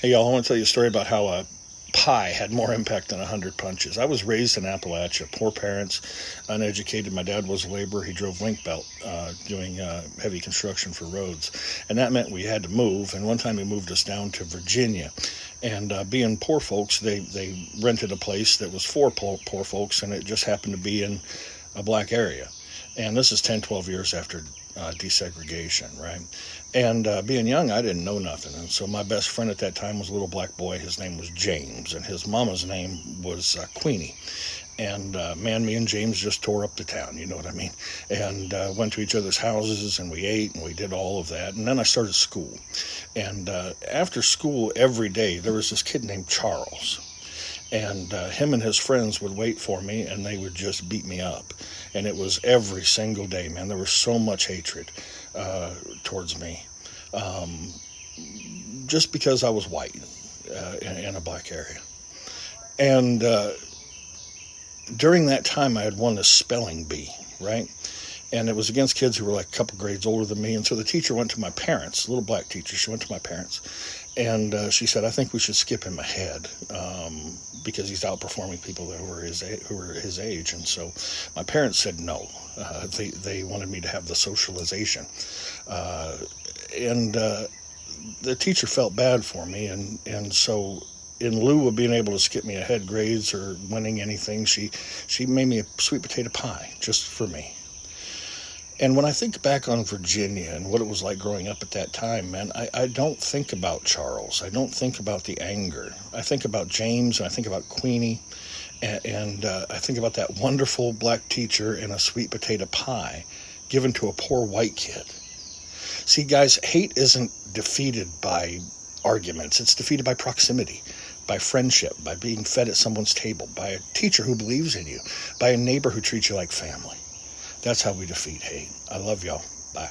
Hey, y'all, I want to tell you a story about how a pie had more impact than 100 punches. I was raised in Appalachia, poor parents, uneducated. My dad was a laborer. He drove link belt, doing heavy construction for roads. And that meant we had to move. And one time he moved us down to Virginia. And being poor folks, they rented a place that was for poor folks, and it just happened to be in a black area. And this is 10, 12 years after desegregation, right? And being young, I didn't know nothing. And so my best friend at that time was a little black boy. His name was James, and his mama's name was Queenie. And man, me and James just tore up the town, you know what I mean? And went to each other's houses, and we ate, and we did all of that. And then I started school. And after school, every day, there was this kid named Charles. And him and his friends would wait for me, and they would just beat me up. And it was every single day, man. There was so much hatred towards me, just because I was white in a black area. And during that time, I had won a spelling bee, right? And it was against kids who were like a couple grades older than me. And so the teacher went to my parents, a little black teacher. She went to my parents, and she said, "I think we should skip him ahead because he's outperforming people that were his age." And so my parents said no. They wanted me to have the socialization, and the teacher felt bad for me, and so in lieu of being able to skip me ahead grades or winning anything, she made me a sweet potato pie just for me. And when I think back on Virginia and what it was like growing up at that time, man, I don't think about Charles. I don't think about the anger. I think about James, and I think about Queenie, and I think about that wonderful black teacher and a sweet potato pie given to a poor white kid. See, guys, hate isn't defeated by arguments. It's defeated by proximity, by friendship, by being fed at someone's table, by a teacher who believes in you, by a neighbor who treats you like family. That's how we defeat hate. I love y'all. Bye.